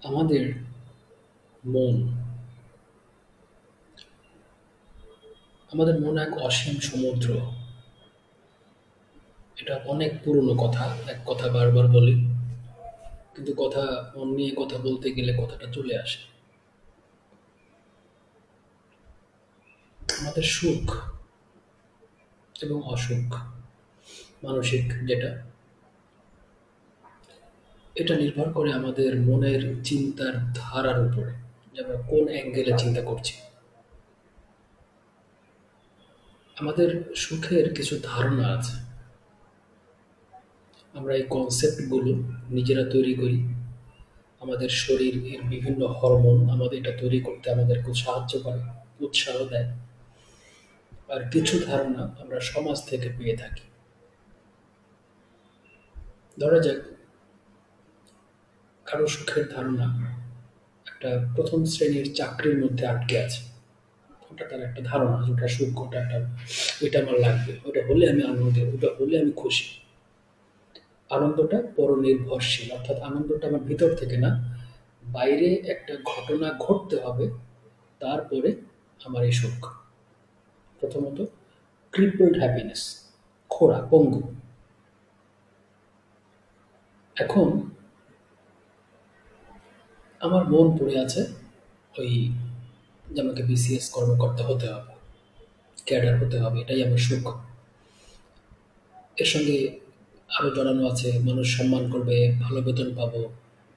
আমাদের মন আমাদের মন এক অসীম সমুদ্র। এটা অনেক পুরনো কথা। এক কথা বারবার বলি, কিন্তু মন নিয়ে কথা বলতে গেলে কথাটা চলে আসে। আমাদের সুখ এবং অসুখ, মানসিক যেটা, এটা নির্ভর করে আমাদের মনের চিন্তার ধারার উপরে, যে আমরা কোন অ্যাঙ্গেলে চিন্তা করছি। আমাদের সুখের কিছু ধারণা আছে। আমরা এই কনসেপ্টগুলো নিজেরা তৈরি করি। আমাদের শরীর এর বিভিন্ন হরমোন আমাদের এটা তৈরি করতে আমাদেরকে সাহায্য করে, উৎসাহ দেয়। আর কিছু ধারণা আমরা সমাজ থেকে পেয়ে থাকি। ধরা যাক, কারো সুখের ধারণা একটা প্রথম শ্রেণীর চাকরির মধ্যে আটকে আছে। ওটা তার একটা ধারণা, যেটা সুখ, ওইটা আমার লাগবে, ওটা হলে আমি আনন্দ, ওটা হলে আমি খুশি। আনন্দটা পরনির্ভরশীল, অর্থাৎ আনন্দটা আমার ভিতর থেকে না, বাইরে একটা ঘটনা ঘটতে হবে, তারপরে আমার এই সুখ। প্রথমত, ক্রিপলড হ্যাপিনেস, খোড়া পঙ্গু। এখন আমার মন পড়ে আছে ওই, যে আমাকে বিসিএস কর্মকর্তা হতে হবে, ক্যাডার হতে হবে, এটাই আমার সুখ। এর সঙ্গে আরও জড়ানো আছে মানুষ সম্মান করবে, ভালো বেতন পাবো,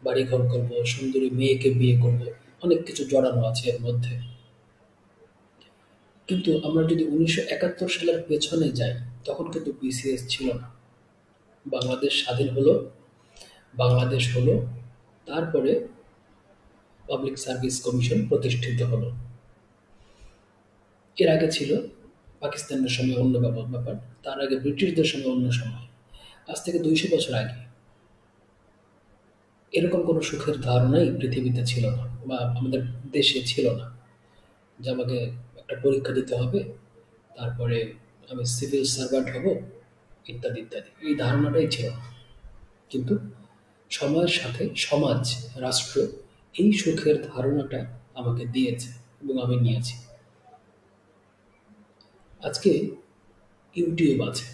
বাড়িঘর করবো, সুন্দরী মেয়েকে বিয়ে করব, অনেক কিছু জড়ানো আছে এর মধ্যে। কিন্তু আমরা যদি ১৯৭১ সালের পেছনে যাই, তখন কিন্তু বিসিএস ছিল না। বাংলাদেশ স্বাধীন হলো, বাংলাদেশ হলো, তারপরে পাবলিক সার্ভিস কমিশন প্রতিষ্ঠিত হলো। এর আগে ছিল পাকিস্তানের সময় অন্য ব্যাপার, তার আগে ব্রিটিশদের সময় অন্য সময়। আজ থেকে ২০০ বছর আগে এরকম কোনো সুখের ধারণাই পৃথিবীতে ছিল না, বা আমাদের দেশে ছিল না, যে আমাকে একটা পরীক্ষা দিতে হবে, তারপরে আমি সিভিল সার্ভান্ট হব, ইত্যাদি ইত্যাদি। এই ধারণাটাই ছিল না। কিন্তু সময়ের সাথে সমাজ, রাষ্ট্র এই সুখের ধারণাটা আমাকে দিয়েছে এবং আমি নিয়েছি। আজকে ইউটিউব আছে,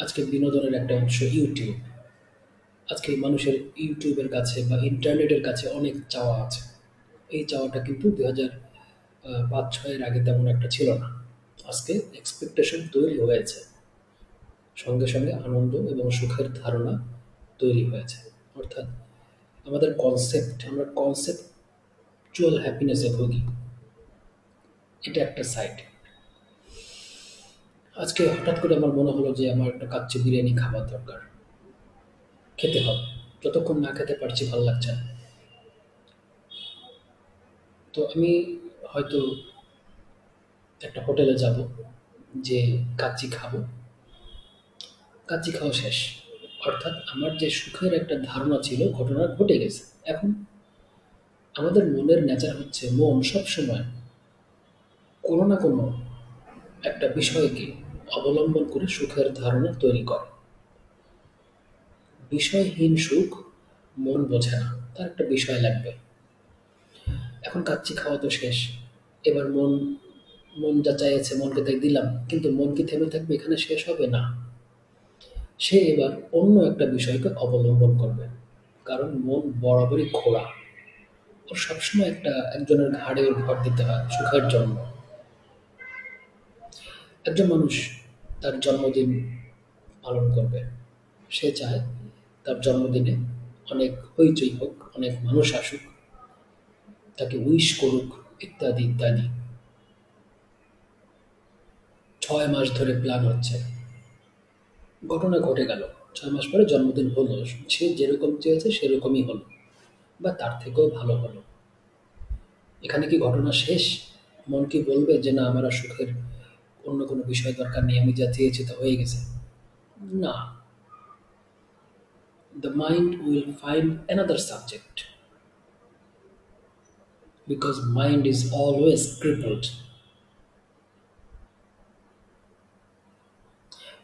আজকে বিনোদনের একটা উৎস ইউটিউব। আজকে মানুষের ইউটিউবের কাছে বা ইন্টারনেটের কাছে অনেক চাওয়া আছে। এই চাওয়াটা কিন্তু ২০০৫-৬-এর আগে তেমন একটা ছিল না। আজকে এক্সপেকটেশন তৈরি হয়েছে, সঙ্গে সঙ্গে আনন্দ এবং সুখের ধারণা তৈরি হয়েছে। অর্থাৎ আমরা কনসেপচুয়াল হ্যাপিনেসে ভুগি। এটা একটা সাইড। আজকে হঠাৎ করে আমার মনে হলো যে আমার একটা কাচ্চি বিরিয়ানি খাবার দরকার, খেতে হবে। যতক্ষণ না খেতে পারছি ভালো লাগছে না। তো আমি হয়তো একটা হোটেলে যাব, যে কাচ্চি খাবো, কাচ্চি খাওয়া শেষ। অর্থাৎ আমার যে সুখের একটা ধারণা ছিল, ঘটনা ঘটে গেছে। এখন আমাদের মনের নেচার হচ্ছে, মন সবসময় কোনো না কোনো একটা বিষয়কে অবলম্বন করে সুখের ধারণা তৈরি করে। বিষয়হীন সুখ মন বোঝে না, তার একটা বিষয় লাগবে। এখন কাচ্চি খাওয়া তো শেষ, এবার মন মন যা চাইছে মনকে তাই দিলাম, কিন্তু মন কি থেমে থাকবে এখানে? শেষ হবে না। সে এবার অন্য একটা বিষয়কে অবলম্বন করবে, কারণ মন বরাবরই খোলা। ওর সবসময় একজনের ঘাড়ে ওর ভর দিতে হয় সুখের জন্য। একজন মানুষ তার জন্মদিন পালন করবে, সে চায় তার জন্মদিনে অনেক হইচই হোক, অনেক মানুষ আসুক, তাকে উইশ করুক, ইত্যাদি ইত্যাদি। ৬ মাস ধরে প্ল্যান হচ্ছে, ঘটনা ঘটে গেল, ৬ মাস পরে জন্মদিন হলো, সে যেরকম চেয়েছে সেরকমই হলো, বা তার থেকেও ভালো হলো। এখানে কি ঘটনা শেষ? মন কি বলবে যে না, আমার আর সুখের অন্য কোনো বিষয় দরকার নেই, আমি যা চেয়েছি তা হয়ে গেছে? না, the mind will find another subject, because mind is always crippled.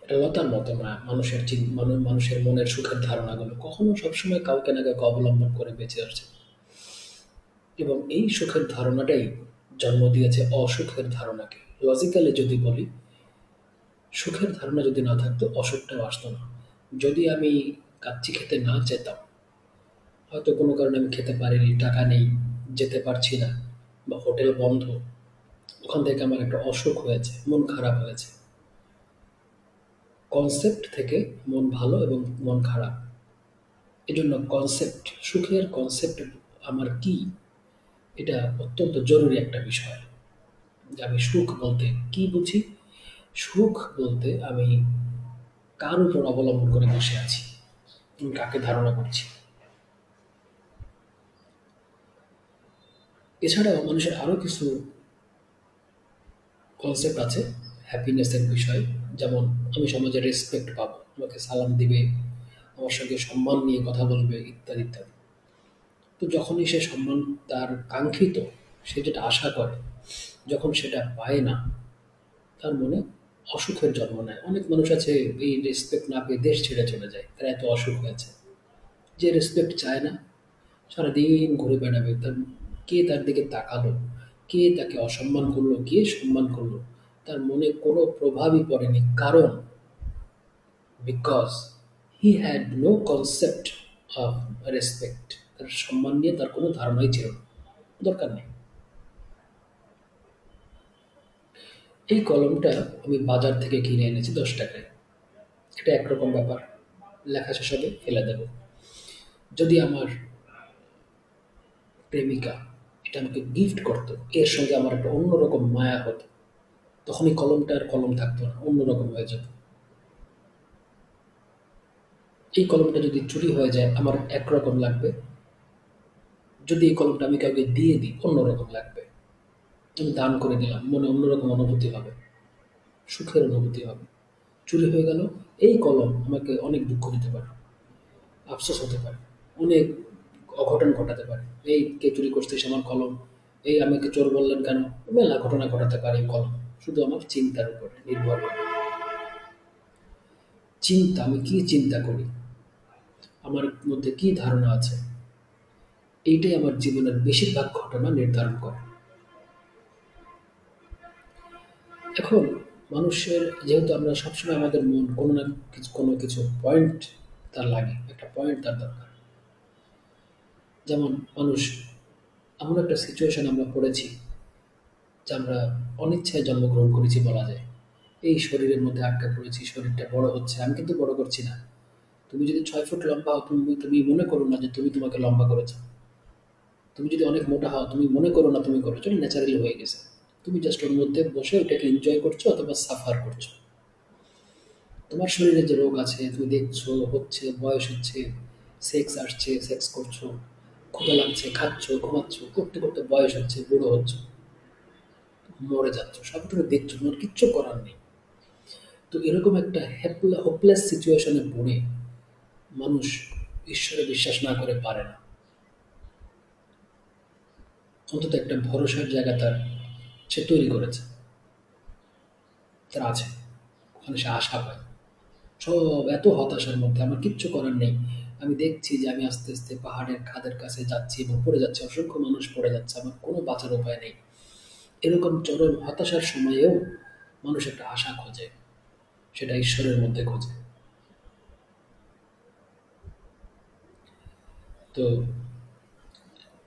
এটা লতার মতো না মানুষের মানুষের মনের সুখের ধারণাগুলো কখনো সবসময় কাউকে না কাউকে অবলম্বন করে বেঁচে আসছে, এবং এই সুখের ধারণাটাই জন্ম দিয়েছে অসুখের ধারণাকে। লজিক্যালি যদি বলি, সুখের ধারণা যদি না থাকতো অসুখটাও আসতো না। যদি আমি কাচ্চি খেতে না যেতাম, হয়তো কোনো কারণে আমি খেতে পারিনি, টাকা নেই, যেতে পারছি না, বা হোটেল বন্ধ, ওখান থেকে আমার একটা অসুখ হয়েছে, মন খারাপ হয়েছে। কনসেপ্ট থেকে মন ভালো এবং মন খারাপ, এজন্য কনসেপ্ট, সুখের কনসেপ্ট আমার কি, এটা অত্যন্ত জরুরি একটা বিষয়। যে আমি সুখ বলতে কি বুঝি? সুখ বলতে আমি কার উপর অবলম্বন করে বসে আছি, আমি কাকে ধারণা করছি। এছাড়াও মানুষের আরও কিছু কনসেপ্ট আছে হ্যাপিনেসের বিষয়। যেমন আমি সমাজে রেসপেক্ট পাবো, আমাকে সালাম দিবে, আমার সঙ্গে সম্মান নিয়ে কথা বলবে, ইত্যাদি ইত্যাদি। তো যখনই সে সম্মান তার কাঙ্ক্ষিত, সে যেটা আশা করে, যখন সেটা পায় না, তার মনে অসুখের জন্ম নেয়। অনেক মানুষ আছে এই রেসপেক্ট না পেয়ে দেশ ছেড়ে চলে যায়, তার এত অসুখ হয়েছে। যে রেসপেক্ট চায় না, সারাদিন ঘুরে বেড়াবে, তার কে তার দিকে তাকালো, কে তাকে অসম্মান করলো, কে সম্মান করলো, তার মনে কোনো প্রভাবই পড়েনি। কারণ because he had no concept of respect, তার সম্মান নিয়ে তার কোনো ধারণাই ছিল না, দরকার নেই। এই কলমটা আমি বাজার থেকে কিনে এনেছি 10 টাকায়, এটা একরকম ব্যাপার, লেখা শেষ হবে ফেলে দেব। যদি আমার প্রেমিকা এটা আমাকে গিফট করতো, এর সঙ্গে আমার একটা অন্যরকম মায়া হতো, তখন এই কলমটা আর কলম থাকতো না, অন্যরকম হয়ে যেত। এই কলমটা যদি চুরি হয়ে যায় আমার একরকম লাগবে, যদি এই কলমটা আমি কাউকে দিয়ে দিই অন্যরকম লাগবে। আমি দান করে দিলাম, মনে অন্যরকম অনুভূতি হবে, সুখের অনুভূতি হবে। চুরি হয়ে গেল, এই কলম আমাকে অনেক দুঃখ দিতে পারে, আফসোস হতে পারে, অনেক অঘটন ঘটাতে পারে। এই কে চুরি করছিস আমার কলম, এই আমাকে চোর বললেন কেন, মেলা ঘটনা ঘটাতে পারে এই কলম। শুধু আমার চিন্তার উপরে নির্ভর করে। চিন্তা, আমি কি চিন্তা করি, আমার মধ্যে কি ধারণা আছে, এইটাই আমার জীবনের বেশিরভাগ ঘটনা নির্ধারণ করে। এখন মানুষের, যেহেতু আমরা সবসময় আমাদের মন কোনো না কিছু, কোনো কিছু পয়েন্ট তার লাগে, একটা পয়েন্ট তার দরকার। যেমন মানুষ, এমন একটা সিচুয়েশন আমরা পড়েছি যে আমরা অনিচ্ছায় জন্মগ্রহণ করেছি বলা যায়। এই শরীরের মধ্যে আটকা পড়েছি, শরীরটা বড় হচ্ছে, আমি কিন্তু বড় করছি না। তুমি যদি 6 ফুট লম্বা হও, তুমি তুমি মনে করো না যে তুমি তোমাকে লম্বা করেছো। তুমি যদি অনেক মোটা হও, তুমি মনে করো না তুমি করেছো, এটা ন্যাচারালি হয়ে গেছে। তুমি জাস্ট ওর মধ্যে বসে ওটাকে এনজয় করছো অথবা সাফার করছো। তোমার শরীরে যে রোগ আছে তুমি দেখছো হচ্ছে, বয়স হচ্ছে, সেক্স আসছে, সেক্স করছো, ক্ষুধা লাগছে, খাচ্ছ, ঘুমাচ্ছ, করতে করতে বয়স হচ্ছে, বুড়ো হচ্ছ, মরে যাচ্ছ, সব তুমি দেখছো, তোমার কিচ্ছু করার নেই। তো এরকম একটা হোপলেস সিচুয়েশনে পড়ে মানুষ ঈশ্বরে বিশ্বাস না করে পারে না। অন্তত একটা ভরসার জায়গা তার সে তৈরি করেছে, তার আছে, ওখানে সে আশা পায়। সব এত হতাশার মধ্যে আমার কিচ্ছু করার নেই, আমি দেখছি যে আমি আস্তে আস্তে পাহাড়ের খাদের কাছে যাচ্ছি এবং পড়ে যাচ্ছে, অসংখ্য মানুষ পড়ে যাচ্ছে, আমার কোনো বাঁচার উপায় নেই। এরকম চরম হতাশার সময়েও মানুষ একটা আশা খোঁজে, সেটা ঈশ্বরের মধ্যে খোঁজে। তো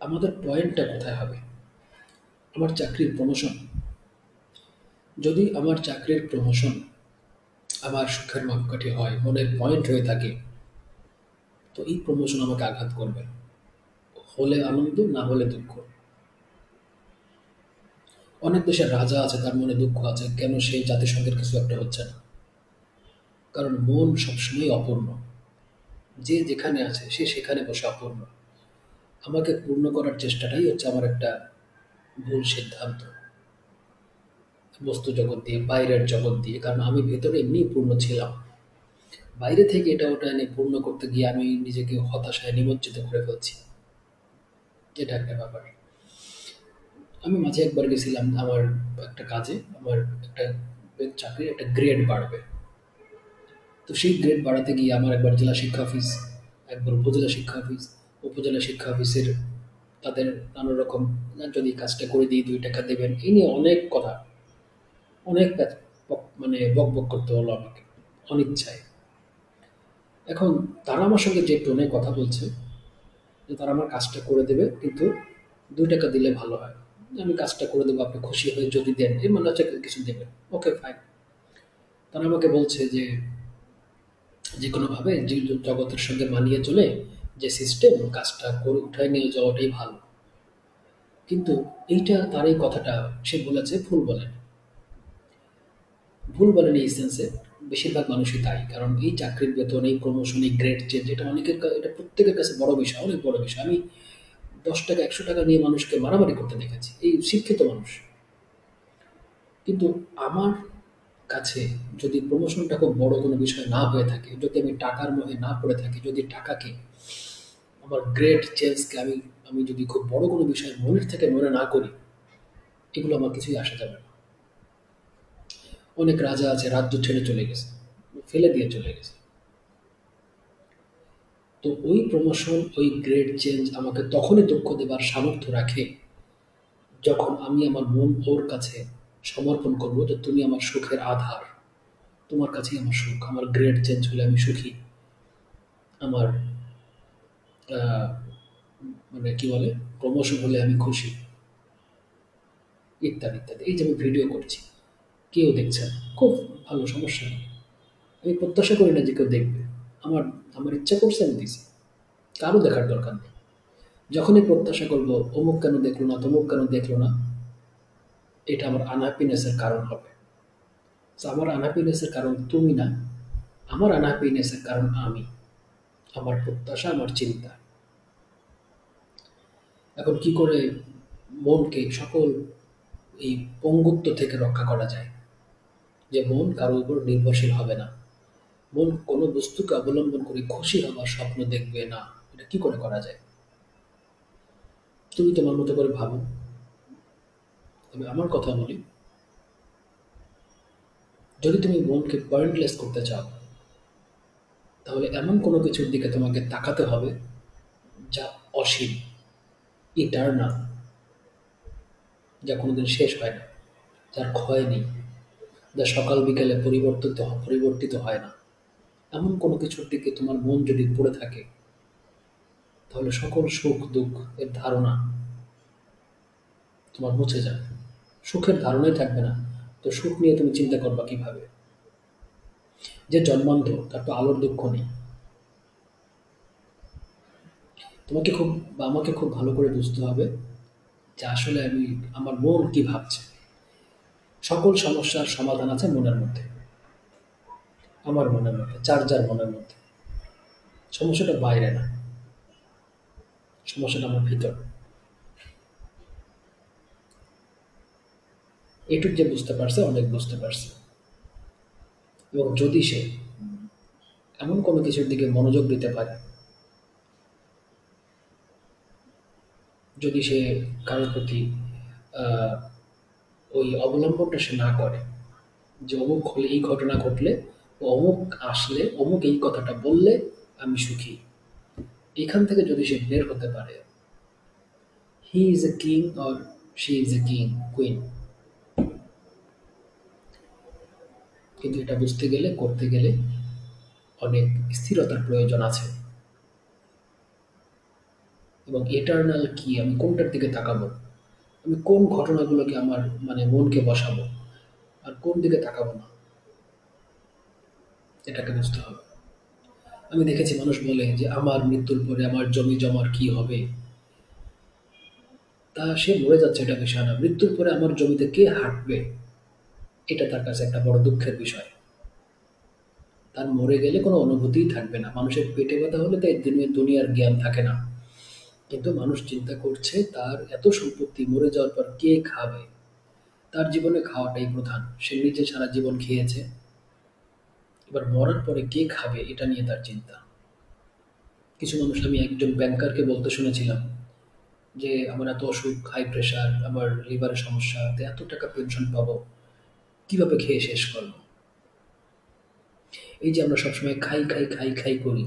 আমাদের পয়েন্টটা কোথায় হবে? আমার চাকরির প্রমোশন, যদি আমার চাকরির প্রমোশন আমার সুখের মাপকাঠি হয়, মনের পয়েন্ট হয়ে থাকে, তো এই প্রমোশন আমাকে আঘাত করবে, হলে আনন্দ, না হলে দুঃখ। অনেক দেশের রাজা আছে, তার মনে দুঃখ আছে, কেন সেই জাতিসংঘের কিছু একটা হচ্ছে না। কারণ মন সবসময় অপূর্ণ, যে যেখানে আছে সে সেখানে বসে অপূর্ণ। আমাকে পূর্ণ করার চেষ্টাটাই হচ্ছে আমার একটা ভুল সিদ্ধান্ত, বস্তু জগৎ দিয়ে, বাইরের জগৎ দিয়ে। কারণ আমি ভেতরে এমনি পূর্ণ ছিলাম, বাইরে থেকে এটা ওটা এনে পূর্ণ করতে গিয়ে আমি নিজেকে হতাশায় নিমজ্জিত করে ফেলছি। এটা একটা ব্যাপার। আমি মাঝে একবার গেছিলাম আমার একটা কাজে, আমার একটা চাকরির একটা গ্রেড বাড়বে, তো সেই গ্রেড বাড়াতে গিয়ে আমার একবার জেলা শিক্ষা অফিস, একবার উপজেলা শিক্ষা অফিস, উপজেলা শিক্ষা অফিসের তাদের নানা রকম, না যদি কাজটা করে দিই 2 টাকা দেবেন, এই নিয়ে অনেক কথা, অনেক মানে বক বক করতে হলো আমাকে অনিচ্ছায়। এখন তারা আমার সঙ্গে যে টোনে কথা বলছে, যে তারা আমার কাজটা করে দেবে, কিন্তু 2 টাকা দিলে ভালো হয়। আমি কাজটা করে দেবো, আপনি খুশি হয়ে যদি দেন, এর মানে হচ্ছে কিছু দেবেন, ওকে ফাইন। তারা আমাকে বলছে যে যে কোনোভাবে জগতের সঙ্গে মানিয়ে চলে যে সিস্টেম, কাজটা করে উঠায় নিয়ে যাওয়াটাই ভালো। কিন্তু এইটা, তার এই কথাটা সে বলেছে, ভুল বলেন, ভুল বলেন এই সেন্সে, বেশিরভাগ মানুষই তাই। কারণ এই চাকরির বেতন, এই প্রমোশন, এই গ্রেড চেঞ্জ, এটা অনেকের এটা প্রত্যেকের কাছে বড় বিষয়, অনেক বড় বিষয়। আমি 10 টাকা 100 টাকা নিয়ে মানুষকে মারামারি করতে দেখেছি, এই শিক্ষিত মানুষ। কিন্তু আমার কাছে যদি প্রমোশনটা খুব বড় কোনো বিষয় না হয়ে থাকে, যদি আমি টাকার মোহে না পড়ে থাকি, যদি টাকাকে, আমার গ্রেড চেঞ্জকে আমি আমি যদি খুব বড় কোনো বিষয় মনের থেকে মনে না করি, এগুলো আমার কিছুই আসা যাবে না। অনেক রাজা আছে রাজ্য ছেড়ে চলে গেছে, ফেলে দিয়ে চলে গেছে। তো ওই প্রমোশন, ওই গ্রেড চেঞ্জ আমাকে তখনই দুঃখ দেবার সামর্থ্য রাখে, যখন আমি আমার মন ওর কাছে সমর্পণ করবো যে তুমি আমার সুখের আধার, তোমার কাছেই আমার সুখ। আমার গ্রেড চেঞ্জ হলে আমি সুখী, আমার আহ, মানে কি বলে, প্রমোশন হলে আমি খুশি, ইত্যাদি ইত্যাদি। এই যে আমি ভিডিও করছি, কেউ দেখছে না, খুব ভালো, সমস্যা নেই। আমি প্রত্যাশা করি না যে কেউ দেখবে। আমার আমার ইচ্ছা করছে, আমি দিছি, কারো দেখার দরকার নেই। যখনই প্রত্যাশা করবো অমুক কেন দেখলো না, তমুক কেন দেখলো না, এটা আমার আনহ্যাপিনেসের কারণ হবে। তো আমার আনহ্যাপিনেসের কারণ তুমি না, আমার আনহ্যাপিনেসের কারণ আমি, আমার প্রত্যাশা, আমার চিন্তা। এখন কি করে মনকে সকল এই পঙ্গুত্ব থেকে রক্ষা করা যায়, যে মন কারো উপর নির্ভরশীল হবে না, মন কোনো বস্তুকে অবলম্বন করে খুশি হবার স্বপ্ন দেখবে না, এটা কি করে করা যায়? তুমি তোমার মতো করে ভাবো। তবে আমার কথা বলি, যদি তুমি মনকে পয়েন্টলেস করতে চাও, তাহলে এমন কোনো কিছুর দিকে তোমাকে তাকাতে হবে যা অসীম, ইটার্নাল, যা কোনোদিন শেষ হয় না, যার ক্ষয় নেই, যা সকাল বিকেলে পরিবর্তিত হয় না। এমন কোনো কিছুর দিকে তোমার মন যদি পড়ে থাকে, তাহলে সকল সুখ দুঃখ এর ধারণা তোমার মুছে যাবে। সুখের ধারণাই থাকবে না, তো সুখ নিয়ে তুমি চিন্তা করবা কিভাবে? যে জন্মান্ধ, তার তো আলোর দুঃখ নেই। তোমাকে খুব বা আমাকে খুব ভালো করে বুঝতে হবে যে আসলে আমি, আমার মন কি ভাবছে। সকল সমস্যার সমাধান আছে মনের মধ্যে, আমার মনের মধ্যে, যার যার মনের মধ্যে। সমস্যাটা বাইরে না, সমস্যাটা আমার ভিতর। এটুক যে বুঝতে পারছে, অনেক বুঝতে পারছে। এবং যদি সে এমন কোনো কিছুর দিকে মনোযোগ দিতে পারে, যদি সে কারোর প্রতি আহ, ওই অবলম্বনটা সে না করে, যে অমুক হলে, এই ঘটনা ঘটলে, ও অমুক আসলে, অমুক এই কথাটা বললে আমি সুখী, এখান থেকে যদি সে বের হতে পারে, he is a king or she is a king, queen. কিন্তু এটা বুঝতে গেলে, করতে গেলে অনেক স্থিরতার প্রয়োজন আছে। এবং এটার্নাল কি, আমি কোনটার দিকে তাকাবো, আমি কোন ঘটনাগুলোকে আমার মানে মনকে বসাবো, আর কোন দিকে তাকাবো না, এটাকে বুঝতে হবে। আমি দেখেছি মানুষ বলে যে আমার মৃত্যুর পরে আমার জমি জমার কি হবে। তা সে মরে যাচ্ছে, এটা বিষয় না, মৃত্যুর পরে আমার জমিতে কে হাঁটবে, এটা তার কাছে একটা বড় দুঃখের বিষয়। তার মরে গেলে কোনো অনুভূতিই থাকবে না, মানুষের পেটে ব্যথা হলে তাই দুনিয়ার জ্ঞান থাকে না। কিন্তু মানুষ চিন্তা করছে তার এত সম্পত্তি মরে যাওয়ার পর কে খাবে। তার জীবনে খাওয়াটাই প্রধান, সে নিজে সারা জীবন খেয়েছে, এবার মরার পরে কে খাবে এটা নিয়ে তার চিন্তা। কিছু মানুষ, আমি একজন ব্যাংকারকে বলতে শুনেছিলাম যে আমার এত অসুখ, হাই প্রেশার, আমার লিভারের সমস্যা, তো এত টাকা পেনশন পাবো, কিভাবে খেয়ে শেষ করবো। এই যে আমরা সবসময় খাই, খাই, খাই, খাই করি।